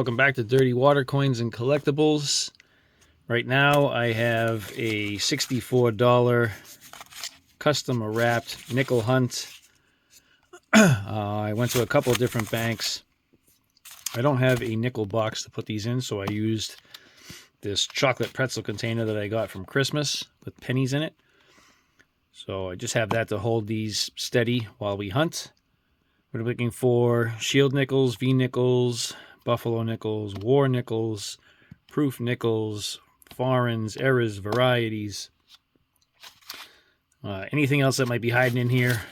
Welcome back to Dirty Water Coins and Collectibles. Right now I have a $64 custom wrapped nickel hunt. I went to a couple of different banks. I don't have a nickel box to put these in, so I used this chocolate pretzel container that I got from Christmas with pennies in it. So I just have that to hold these steady while we hunt. We're looking for shield nickels, V nickels, buffalo nickels, war nickels, proof nickels, foreigns, errors, varieties, anything else that might be hiding in here.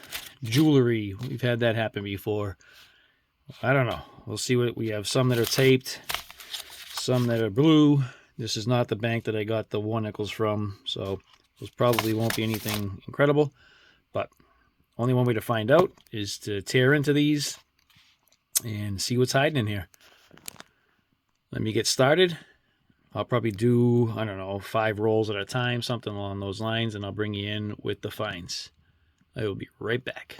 Jewelry, we've had that happen before. I don't know. We'll see what we have. Some that are taped, some that are blue. This is not the bank that I got the war nickels from, so those probably won't be anything incredible, but only one way to find out is to tear into these and see what's hiding in here. Let me get started. I'll probably do, I don't know, 5 rolls at a time, something along those lines, and I'll bring you in with the finds. I will be right back.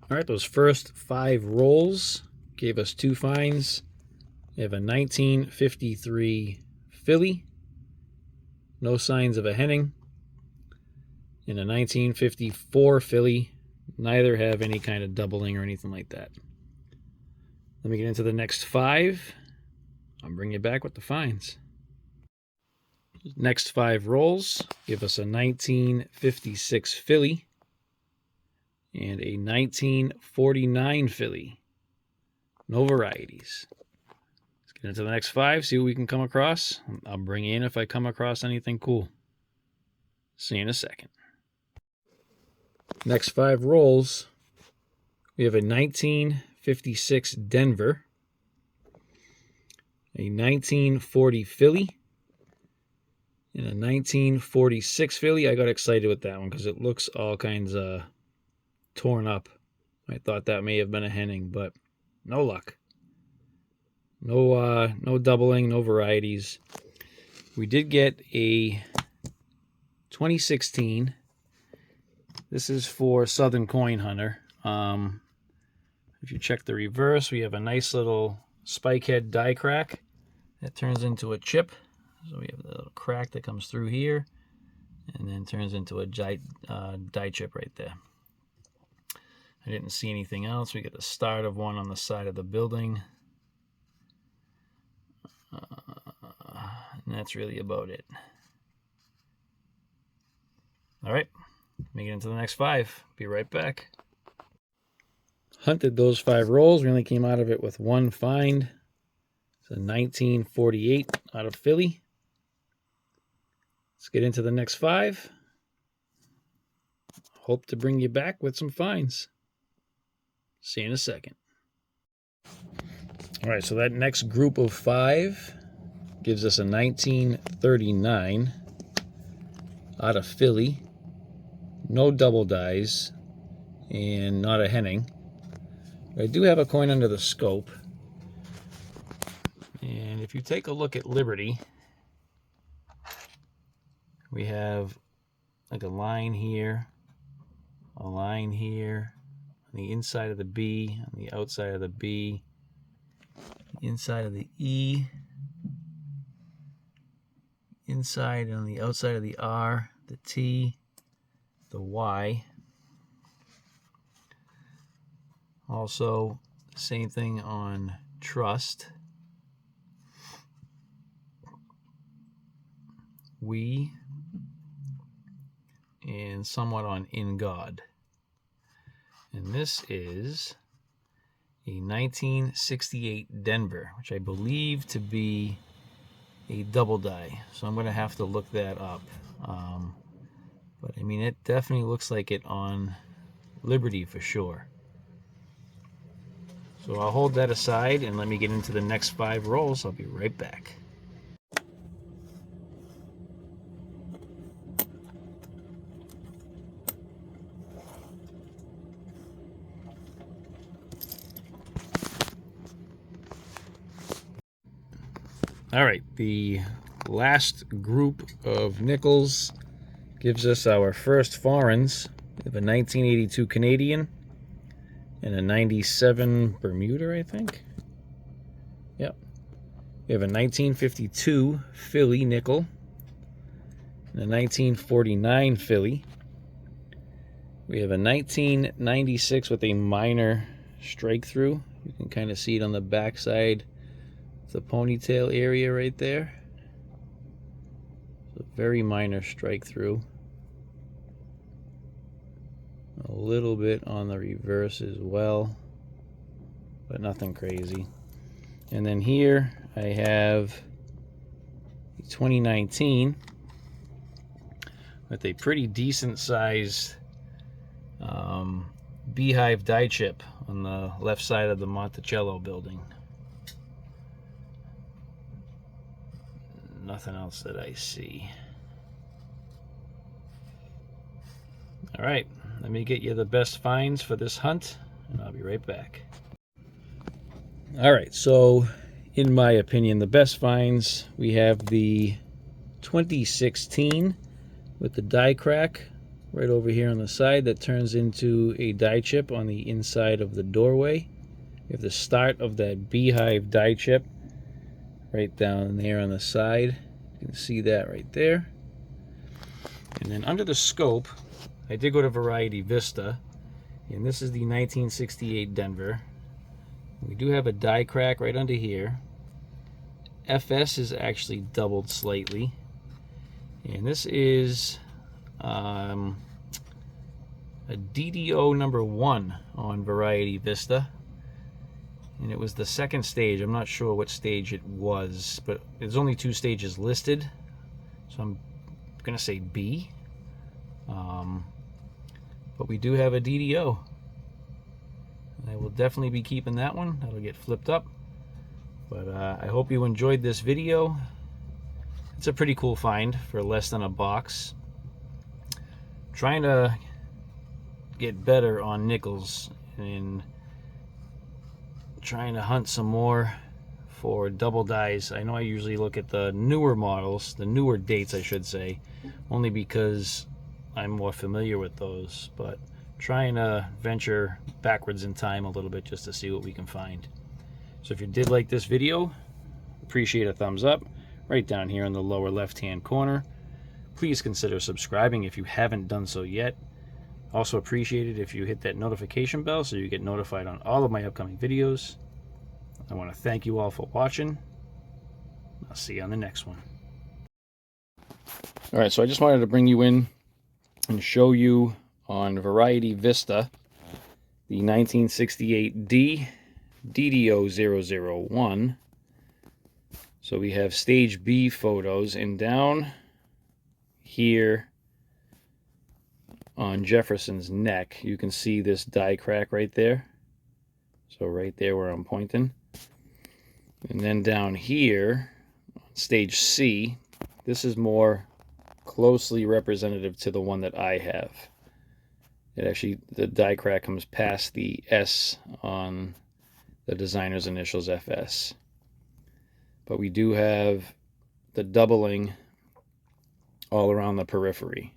All right, those first 5 rolls gave us 2 finds. We have a 1953 filly, no signs of a henning, and a 1954 filly. Neither have any kind of doubling or anything like that. Let me get into the next 5. I'll bring you back with the finds. Next 5 rolls give us a 1956 filly and a 1949 filly. No varieties. Let's get into the next 5, see what we can come across. I'll bring you in if I come across anything cool. See you in a second. Next 5 rolls, we have a 1956 Denver, a 1940 filly, and a 1946 filly. I got excited with that one because it looks all kinds of torn up. I thought that may have been a henning, but no luck. No doubling, no varieties. We did get a 2016. This is for Southern Coin Hunter. If you check the reverse, we have a nice little spike head die crack that turns into a chip. So we have the little crack that comes through here and then turns into a die chip right there. I didn't see anything else. We get the start of one on the side of the building. And that's really about it. All right, let me get into the next 5. Be right back. Hunted those 5 rolls. We only came out of it with 1 find. It's a 1948 out of Philly. Let's get into the next 5. Hope to bring you back with some finds. See you in a second. All right, so that next group of 5 gives us a 1939 out of Philly. No double dies and not a henning. I do have a coin under the scope. And if you take a look at Liberty, we have like a line here, on the inside of the B, on the outside of the B, inside of the E, inside on the outside of the R, the T, the Y. Also, same thing on trust. We, and somewhat on in God. And this is a 1968 Denver, which I believe to be a double die. So I'm going to have to look that up. But I mean, it definitely looks like it on Liberty for sure. So I'll hold that aside and let me get into the next 5 rolls. I'll be right back. All right, the last group of nickels gives us our first foreigns. We have a 1982 Canadian and a 97 Bermuda, I think. We have a 1952 Philly nickel and a 1949 Philly. We have a 1996 with a minor strike through. You can kind of see it on the back side, the ponytail area right there. So very minor strike through. A little bit on the reverse as well, but nothing crazy. And then here I have 2019 with a pretty decent sized beehive die chip on the left side of the Monticello building. Nothing else that I see. All right, let me get you the best finds for this hunt, and I'll be right back. All right, so in my opinion, the best finds, we have the 2016 with the die crack right over here on the side that turns into a die chip on the inside of the doorway. We have the start of that beehive die chip right down there on the side. You can see that right there. And then under the scope, I did go to Variety Vista, and this is the 1968 Denver. We do have a die crack right under here. FS is actually doubled slightly, and this is a DDO-001 on Variety Vista, and it was the second stage. I'm not sure what stage it was, but there's only 2 stages listed, so I'm gonna say B. But we do have a DDO. I will definitely be keeping that one. That'll get flipped up. But I hope you enjoyed this video. It's a pretty cool find for less than a box. Trying to get better on nickels and trying to hunt some more for double dies. I know I usually look at the newer models, the newer dates I should say, only because I'm more familiar with those, but trying to venture backwards in time a little bit just to see what we can find. So if you did like this video, appreciate a thumbs up right down here in the lower left hand corner. Please consider subscribing if you haven't done so yet. Also appreciate it if you hit that notification bell so you get notified on all of my upcoming videos. I want to thank you all for watching. I'll see you on the next one. All right, so I just wanted to bring you in and show you on Variety Vista the 1968 DDO-001. So we have stage B photos, and down here on Jefferson's neck you can see this die crack right there. So right there where I'm pointing. And then down here on stage C, this is more closely representative to the one that I have. It actually, the die crack comes past the S on the designer's initials, FS. But we do have the doubling all around the periphery.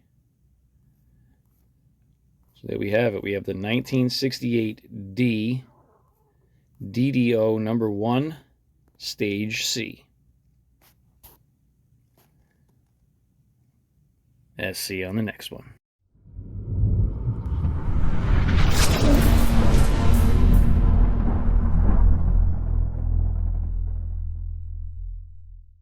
So there we have it. We have the 1968 DDO-001 stage C. See you on the next one.